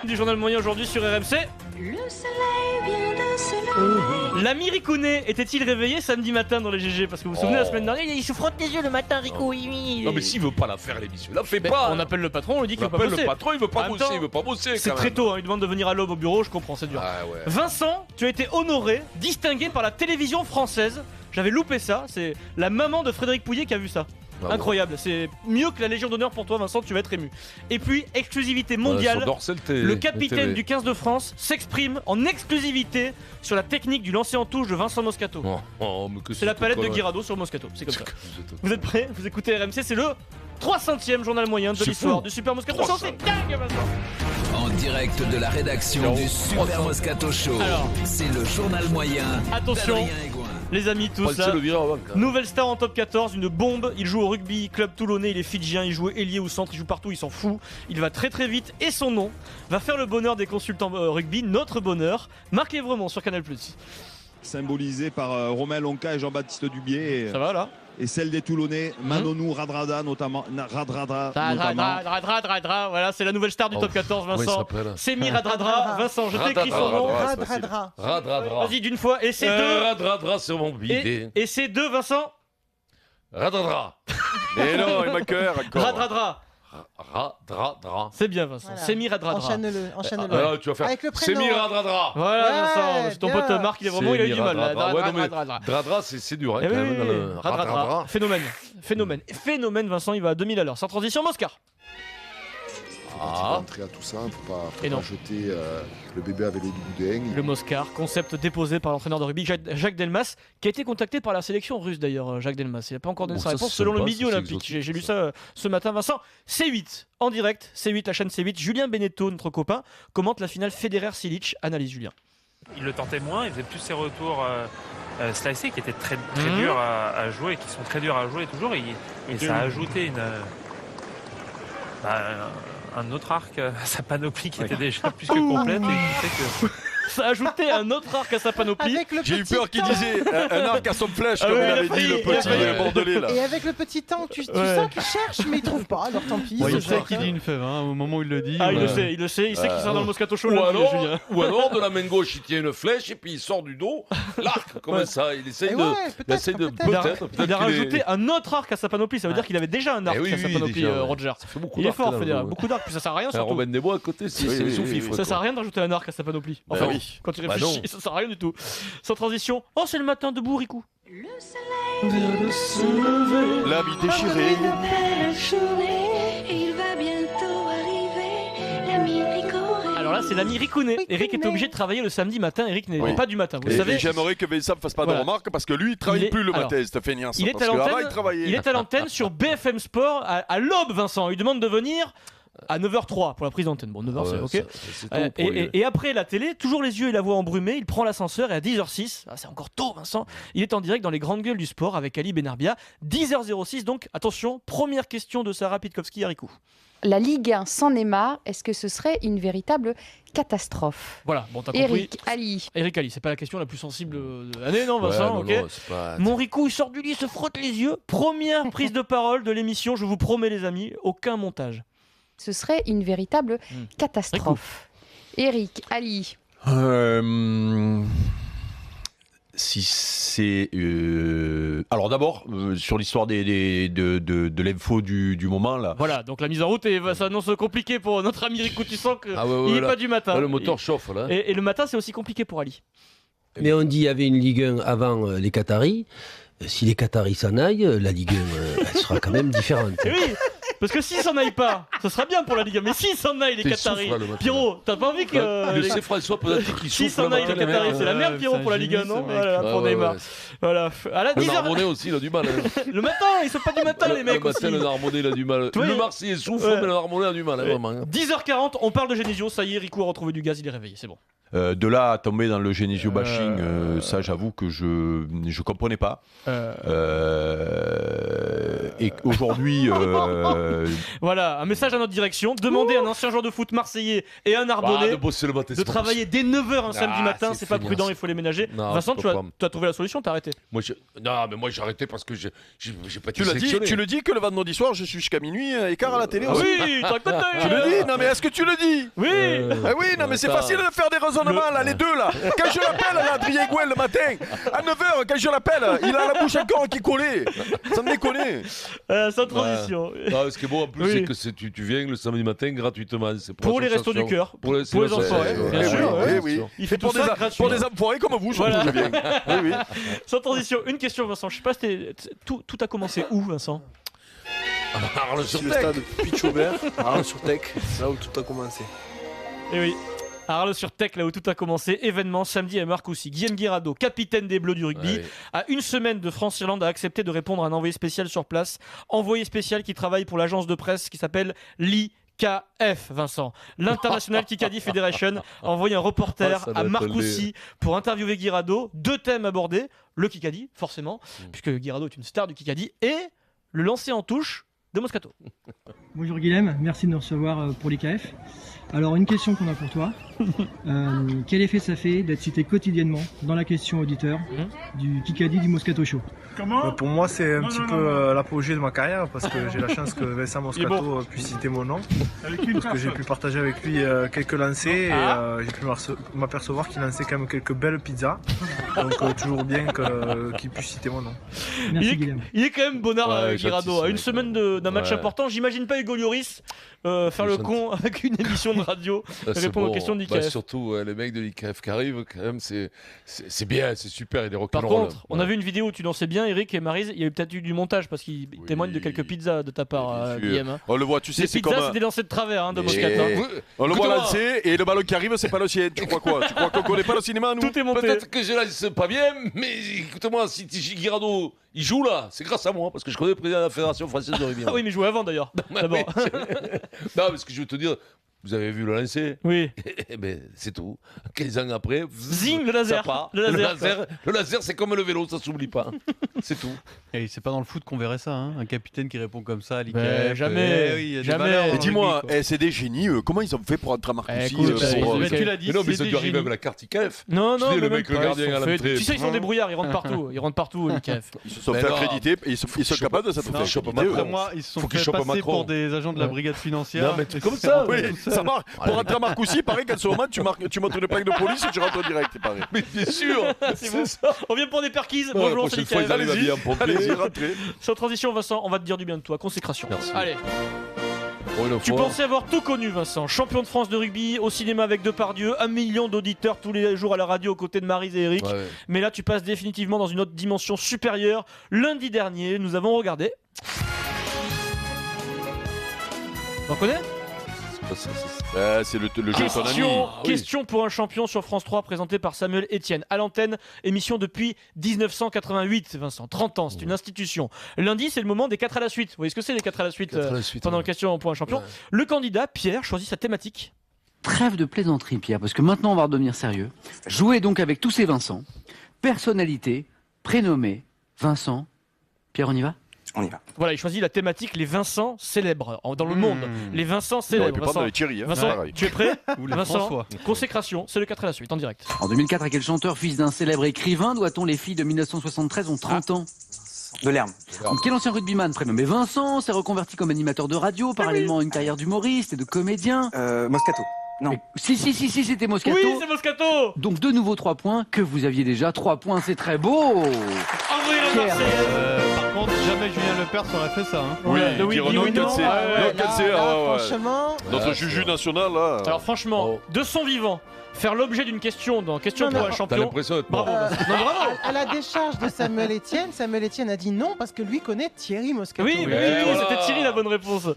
Du journal moyen aujourd'hui sur RMC. Le soleil vient de se lever. L'ami Ricounet était-il réveillé samedi matin dans les GG? Parce que vous vous souvenez, la semaine dernière, il se frotte les yeux le matin, Rico. Oui. Non mais s'il veut pas la faire l'émission, la fait Ben, pas. on appelle le patron, on lui dit qu'il On veut pas appelle bosser. le patron, il veut En pas même bosser, temps, il veut pas bosser. C'est quand très même. tôt, hein, il demande de venir à l'aube au bureau, je comprends, c'est dur. Ah ouais. Vincent, tu as été honoré, distingué par la télévision française. J'avais loupé ça, c'est la maman de Frédéric Pouillet qui a vu ça. Bravo. Incroyable, c'est mieux que la Légion d'honneur pour toi Vincent, tu vas être ému. Et puis, exclusivité Voilà, mondiale, sur Dorsal T- le capitaine TV. du 15 de France s'exprime en exclusivité sur la technique du lancer en touche de Vincent Moscato. Mais que C'est la palette de connerie. Guirado sur Moscato, c'est comme ça. Vous êtes- Vous êtes prêts? Vous écoutez RMC, c'est le 300e journal moyen de C'est l'histoire fou. du Super Moscato. 300. C'est dingue Vincent. En direct de la rédaction Alors, du Super Moscato Show. Alors. C'est le journal moyen. Attention. d'Adrien Aigouin. Les amis, tous Pensez là. le virer avant, quand même. Nouvelle star en top 14, une bombe. Il joue au rugby club toulonnais, il est fidjien, il joue ailier ou centre, il joue partout, il s'en fout. Il va très très vite et son nom va faire le bonheur des consultants rugby, notre bonheur. Marc Lévremont sur Canal+. Symbolisé par Romain Lonca et Jean-Baptiste Dubier Ça va là? et celle des Toulonnais, Manonou Radrada notamment. Notamment. Voilà, c'est la nouvelle star du top 14, Comment il Vincent. s'appelle C'est Miradradra. Vincent, je t'écris son nom. Radradra. Radradra. Vas-y d'une fois. Et c'est deux. Radradra sur mon bidet. Et c'est deux, Vincent. Radradra. Mais non, il manque un encore. Radradra. Radradra. C'est bien, Vincent. Voilà. C'est Miradradra. Enchaîne-le, enchaîne-le. Ah, tu vas faire. Avec le C'est prénom. Miradradra. Voilà, Ouais, Vincent. C'est ton bien. pote Marc, il a eu du mal. là. Ouais, non, mais Radradra. Dradra, c'est dur, hein, Eh quand oui, même. oui, dans oui. le- Radradra. Phénomène, Vincent, il va à 2000 à l'heure. Sans transition, Moscar. Ah. Rentrer à tout ça, faut Et non. pas jeter le bébé avec les boudins. Le Moscar, concept déposé par l'entraîneur de rugby Jacques Delmas, qui a été contacté par la sélection russe d'ailleurs, Jacques Delmas. Il n'a pas encore donné Bon, sa ça, réponse c'est selon le sympa, Midi ça, c'est Olympique. exotique, J'ai lu ça. ça ce matin, Vincent. C8, en direct, C8, la chaîne C8. Julien Beneteau, notre copain, commente la finale Federer-Silic. Analyse, Julien. Il le tentait moins, il faisait plus ses retours slicés qui étaient très durs à jouer, qui sont très durs à jouer toujours. Et ça a ajouté un autre arc à sa panoplie qui était déjà plus que complète et qui fait que. Ça a ajouté un autre arc à sa panoplie. Avec le J'ai eu petit peur qu'il temps. disait un arc à son flèche, Ah comme oui, il il a avait failli, dit le il a petit failli. bordelais là. Et avec le petit temps, tu Ouais. sens qu'il cherche, mais il trouve pas. Alors tant pis. Ouais, c'est il sait ça. qu'il dit une fève, hein, au moment où il le dit. Ah, il le sait, il sait qu'il sort dans le Moscato Show. Ou lundi, alors, Julien. ou alors, de la main gauche, il tient une flèche et puis il sort du dos l'arc, comme Ouais. ça. Il essaye Eh de. ouais, Il essaye de. peut-être. Il a, Peut-être il a qu'il est- rajouté un autre arc à sa panoplie. Ça veut dire qu'il avait déjà un arc Eh oui, à sa oui, panoplie, déjà, ouais. Roger. Ça fait beaucoup Il est d'arc, fort, là, Federer. ouais. Beaucoup d'arcs, puis ça sert à rien Un surtout. Robin des Bois à côté, c'est Oui, les oui, sous-fifres. Ça sert à rien de rajouter un arc à sa panoplie. Enfin, Bah oui. Quand tu Bah réfléchis, non. ça sert à rien du tout. Sans transition. Oh, c'est le matin debout, Rico. Le soleil vient de se lever. L'habit Après une belle journée, il va bientôt arriver. L'ami Ricoré. Alors là, c'est l'ami Ricounet. Eric était obligé de travailler le samedi matin. Eric n'est Oui. pas du matin, vous le savez. Et j'aimerais que Vincent ne fasse pas Voilà. de remarques parce que lui, il Il travaille est- plus le alors, matin, cette feignance. Il est Parce à qu'avant, l'antenne. il travaillait. Il est à l'antenne sur BFM Sport à l'aube, Vincent. Il demande de venir à 9h03 pour la prise d'antenne. Bon, 9h, c'est ok. C'est tôt pour lui. Et après la télé, toujours les yeux et la voix embrumés, il prend l'ascenseur et à 10h06, c'est encore tôt Vincent, il est en direct dans les grandes gueules du sport avec Ali Benarbia. 10h06 donc, attention, première question de Sarah Pitkowski à Rico. La Ligue 1 sans Neymar, est-ce que ce serait une véritable catastrophe? Voilà, bon t'as compris. Eric, Ali. Eric Ali, c'est pas la question la plus sensible de l'année, non Ouais, Vincent? non, Ok. non, c'est pas- Mon Rico, il sort du lit, il se frotte les yeux. Première prise de parole de l'émission, je vous promets les amis, aucun montage. Ce serait une véritable catastrophe. Eric, Ali. Si c'est. Alors d'abord, sur l'histoire de l'info du moment, là. Voilà, donc la mise en route s'annonce compliquée pour notre ami Rico, tu sens qu'il Ah ouais, ouais, n'est là- pas du matin. là, le moteur chauffe, là. Et le matin, c'est aussi compliqué pour Ali. Mais on dit qu'il y avait une Ligue 1 avant les Qataris. Si les Qataris s'en aillent, la Ligue 1, elle sera quand même différente. Et oui, parce que s'ils s'en aillent pas, ce sera bien pour la Ligue 1. Mais s'ils s'en aillent, les T'es Qataris, souffre, là, le matin. Pierrot, t'as pas envie que. Le C. François peut-être qui S'ils souffle. s'en aillent, les matin, Qataris, mecs. c'est la merde, Pierrot, pour la Ligue 1, non? Voilà, pour Neymar. Voilà. À la Le 10h. Narbonnais aussi, il a du mal. hein. Le matin, ils sont pas du matin, les mecs. Le matin, aussi. le Narbonnais, il a du mal. Toi, Le il- Marseillais souffre, Ouais. mais le Narbonnais a du mal, hein, Ouais. vraiment. hein. 10h40, on parle de Genesio. Ça y est, Rico a retrouvé du gaz, il est réveillé, c'est bon. De là à tomber dans le Genesio bashing, ça j'avoue que je comprenais pas. Et aujourd'hui, voilà, un message à notre direction. Demandez à un ancien joueur de foot marseillais et un Narbonnais de travailler dès 9h un samedi matin. C'est pas prudent, il faut les ménager. Non, Vincent, tu as trouvé la solution, t'as arrêté. Non, mais moi j'ai arrêté parce que j'ai pas été Tu l'as dit, sélectionné. tu le dis que le vendredi soir, je suis jusqu'à minuit et quart à la télé aussi. Oui, t'as pas Tu le dis. Non, mais est-ce que tu le dis? Oui. Ah oui, non, mais c'est facile de faire des raisonnements, là, les deux, là. Quand je l'appelle, là, Adrien Gouel, le matin, à 9h, quand je l'appelle, il a la bouche encore qui est collée. Ça me déconne. Sans transition. Non, ce qui est beau en plus, c'est que tu viens le samedi matin gratuitement. C'est pour les restos du cœur. Pour les enfants, bien sûr. Oui. Il fait tout ça gratuit. Pour des enfoirés comme vous, voilà. je viens. Oui. Sans transition, une question, Vincent. Je sais pas, tout a commencé où, Vincent? Le stade Pitch-Aubert, Arles-sur-Tech, là où tout a commencé. Et oui. Arles-sur-Tech, là où tout a commencé. Événement samedi à Marcoussis. Guillaume Guirado, capitaine des Bleus du rugby, à une semaine de France-Irlande, a accepté de répondre à un envoyé spécial sur place. Envoyé spécial qui travaille pour l'agence de presse qui s'appelle l'IKF, Vincent. L'International Kikadi Federation a envoyé un reporter à Marcoussis pour interviewer Guirado. 2 thèmes abordés. Le Kikadi, forcément, puisque Guirado est une star du Kikadi, et le lancer en touche de Moscato. Bonjour Guilhem, merci de nous recevoir pour l'IKF. Alors une question qu'on a pour toi. Quel effet ça fait d'être cité quotidiennement dans la question auditeur du Kikadi du Moscato Show? Pour moi, c'est un petit peu l'apogée de ma carrière parce que j'ai la chance que Vincent Moscato puisse citer mon nom. Parce que j'ai pu partager avec lui quelques lancers et j'ai pu m'apercevoir qu'il lançait quand même quelques belles pizzas. Donc toujours bien qu'il puisse citer mon nom. Merci Guilhem. Il est quand même bonnard, Guirado. À une semaine d'un match important, j'imagine pas Hugo Lloris faire le con avec une émission de radio répondre aux questions de l'IKF. Surtout les mecs de l'IKF qui arrivent, quand même, c'est bien, c'est super, il est Par rock'n'roll. contre, on a vu une vidéo où tu dansais bien, Eric et Maryse. Il y a peut-être eu du montage parce qu'il témoigne de quelques pizzas de ta part, Guillaume. On le voit, tu sais, c'est comme. Les pizzas, comme. c'est des lancers de travers de Moscato. On le voit lancer et le ballon qui arrive, c'est pas le sien. Tu crois quoi? Tu crois qu'on connaît pas le cinéma, nous? Tout est monté. Peut-être que je lance pas bien, mais écoute-moi, si Guirado il joue là, c'est grâce à moi, parce que je connais le président de la Fédération française de rugby. Ah oui, mais il jouait avant d'ailleurs. D'abord. Non, parce que je veux te dire. Vous avez vu le lancer? Oui. Ben, c'est tout. 15 ans après, zing, le laser. Ça part. Le laser, c'est comme le vélo, ça s'oublie pas. C'est tout. Et c'est pas dans le foot qu'on verrait ça, hein, un capitaine qui répond comme ça à l'IKF. Jamais. Et dis-moi, c'est des génies. Comment ils ont fait pour entrer à Marcoussis? Tu l'as dit. Mais non, mais ça dû arriver même à la carte IKF. Non, le mec, le gardien à l'entrée. Tu sais, ils sont débrouillards, ils rentrent partout. Ils rentrent partout, l'IKF. Ils se sont fait accréditer, ils sont capables de s'autocréditer. Après moi, ils se sont fait passer pour des agents de la brigade financière. Non, mais trucs comme ça. Oui, ça marche. Pour entrer à Marcoussis, pareil, qu'à ce moment, tu montres une plaque de police et tu rentres direct, pareil. Mais bien sûr. C'est bon. On vient pour des perquises. Bonjour, c'est l'IKF. Allez-y, rentrez. Sans transition, Vincent, on va te dire du bien de toi. Consécration. Merci. Allez. Tu pensais avoir tout connu, Vincent. Champion de France de rugby, au cinéma avec Depardieu, 1 million d'auditeurs tous les jours à la radio aux côtés de Maryse et Eric. Ouais. Mais là, tu passes définitivement dans une autre dimension supérieure. Lundi dernier, nous avons regardé. On connaît? C'est le jeu de ton ami. Question pour un champion sur France 3 présenté par Samuel Etienne. À l'antenne, émission depuis 1988, Vincent. 30 ans, c'est une institution. Lundi, c'est le moment des 4 à la suite. Vous voyez ce que c'est les 4 à la suite, pendant la question pour un champion. Ouais. Le candidat, Pierre, choisit sa thématique. Trêve de plaisanterie, Pierre, parce que maintenant on va redevenir sérieux. Jouez donc avec tous ces Vincent. Personnalité, prénommé, Vincent. Pierre, on y va ? On y va. Voilà, il choisit la thématique les Vincent célèbres dans le monde. Les Vincent célèbres. Vincent, les Thierry, hein. Vincent, tu es prêt? Ou les Vincent, François. Consécration, c'est le 4 à la suite, en direct. En 2004, à quel chanteur, fils d'un célèbre écrivain, doit-on les filles de 1973 ont 30 ans? Delerme. Quel ancien rugbyman prénommé Vincent s'est reconverti comme animateur de radio, parallèlement à une carrière d'humoriste et de comédien? Moscato. Non. Si, c'était Moscato. Oui, c'est Moscato. Donc de nouveau 3 points, que vous aviez déjà. 3 points, c'est très beau. Pierre. Par contre, jamais Julien Lepers aurait fait ça. Hein. Oui, Renaud Cancé. Franchement. Notre juju national, là. Alors franchement, de son vivant, faire l'objet d'une question dans Question pour un champion. T'as l'impression d'être bravo. Bravo. À la décharge de Samuel Etienne a dit non parce que lui connaît Thierry Moscato. Oui, c'était Thierry la bonne réponse.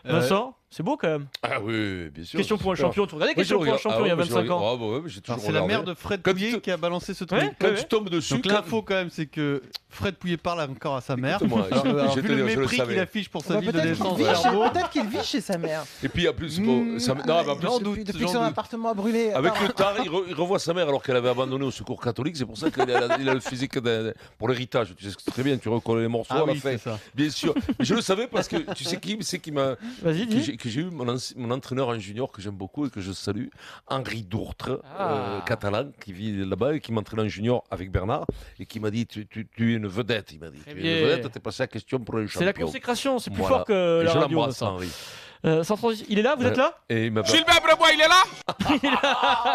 Vincent, C'est beau quand même. Ah oui, bien sûr. Question pour un super. champion. Tu regardais Oui, Question je pour un regarde. champion il y a Ah ouais, je 25 ans. regarde. Ah bah ouais, j'ai toujours C'est la regardé. mère de Fred Quand Pouillet tu- qui a balancé ce truc. Ouais, Quand tu tombes dessus, Donc l'info quand même, c'est que Fred Pouillet parle encore à sa mère. Écoute-moi, Alors, je vu te le dis, je le mépris savais. qu'il affiche pour sa Bah, vie de peut-être naissance, peut-être qu'il vit chez sa mère. Et puis en plus, bon, en plus, Depuis que son appartement a brûlé. avec Attends. le tard, il revoit sa mère alors qu'elle avait abandonné au secours catholique. C'est pour ça qu'il a le physique pour l'héritage. Tu sais très bien, tu reconnais les morceaux Ah à la oui, fin. c'est ça. Bien sûr. Mais je le savais parce que tu sais qui m'a. Vas-y, dis. Que j'ai eu mon entraîneur en junior que j'aime beaucoup et que je salue, Henri Dourtre, catalan, qui vit là-bas et qui m'entraîne en junior avec Bernard et qui m'a dit tu es une vedette. Il m'a dit tu es bien. une vedette, t'es passé à question pour les champions. C'est la consécration, c'est plus Voilà. fort que Et la je radio. l'embrasse, ça. Henri. Sans transition. Il est là, vous êtes là Et il m'a Gilbert Brebois, il est là.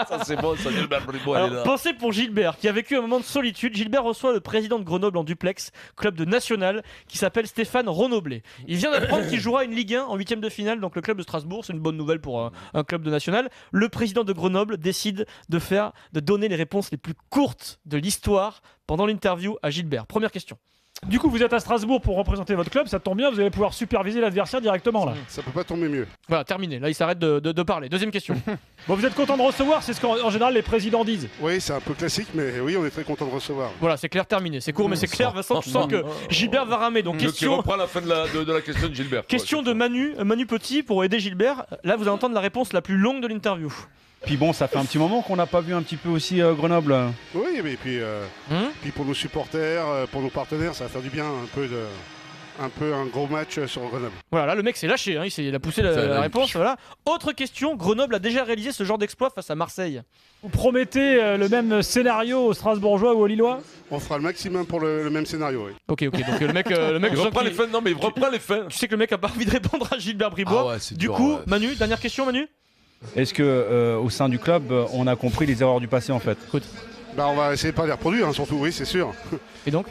Ça c'est bon, ça Gilbert Brebois, il est Alors, là. pensez pour Gilbert, qui a vécu un moment de solitude. Gilbert reçoit le président de Grenoble en duplex, club de national, qui s'appelle Stéphane Renoblet. Il vient d'apprendre qu'il jouera une Ligue 1 en 8e de finale, donc le club de Strasbourg. C'est une bonne nouvelle pour un club de national. Le président de Grenoble décide de donner les réponses les plus courtes de l'histoire pendant l'interview à Gilbert. Première question. Du coup, vous êtes à Strasbourg pour représenter votre club, ça tombe bien, vous allez pouvoir superviser l'adversaire directement là. Ça peut pas tomber mieux. Voilà, terminé. Là, il s'arrête de parler. Deuxième question. Bon, vous êtes content de recevoir, c'est ce qu'en général les présidents disent. Oui, c'est un peu classique, mais oui, on est très content de recevoir. Voilà, c'est clair, terminé. C'est court, mais c'est clair. Vincent, tu sens que Gilbert va ramer. Donc, Qui question. reprend la fin de la question de Gilbert. Question de Manu Petit pour aider Gilbert. Là, vous allez entendre la réponse la plus longue de l'interview. Puis bon, ça fait un petit moment qu'on n'a pas vu un petit peu aussi Grenoble. Oui, mais puis pour nos supporters, pour nos partenaires, ça va faire du bien un gros match sur Grenoble. Voilà, là, le mec s'est lâché. Hein, il a poussé la réponse. Voilà. Autre question. Grenoble a déjà réalisé ce genre d'exploit face à Marseille. Vous promettez le même scénario aux Strasbourgeois ou aux Lillois? On fera le maximum pour le même scénario, oui. Ok. Donc le mec Il reprend les fins. Non, mais il reprend les fins. Tu sais que le mec a pas envie de répondre à Gilbert Bribois. Ah ouais, c'est du dur, coup, ouais. Manu, dernière question, Manu. Est-ce que au sein du club, on a compris les erreurs du passé en fait? Bah, on va essayer de pas les reproduire, surtout, oui, c'est sûr. Et donc?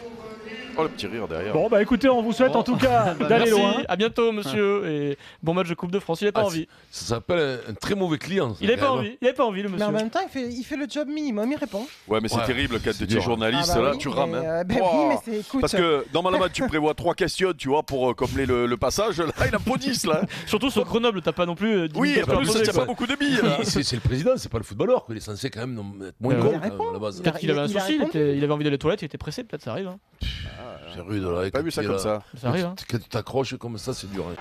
Oh, le petit rire derrière. Bon, bah écoutez, on vous souhaite en tout cas d'aller Merci. loin. À bientôt, monsieur. Et bon match de Coupe de France. Il n'a pas envie. Ça s'appelle un très mauvais client. Il n'avait pas envie. Il n'avait pas envie, le Mais monsieur. en même temps, il fait le job minimum, il répond. Ouais, mais c'est terrible quand tu es journaliste, Ah bah là, oui, tu mais, rames. Hein. ben oui, mais c'est- écoute. Parce que normalement, tu prévois 3 questions, tu vois, pour combler le passage. Là, il a pas 10, là. Surtout sur Grenoble, t'as pas non plus. 10 Oui, minutes en à plus, poser, il y a quoi. pas beaucoup de billes. là. C'est le président, c'est pas le footballeur. Il est censé quand même être moins con à la base. Peut-être qu'il avait un souci, il avait envie d'aller aux toilettes, il était pressé, peut-être ça arrive. Hein. C'est rude là. Pas vu ça comme ça. Ça arrive, hein. Quand tu t'accroches comme ça, c'est dur. Hein.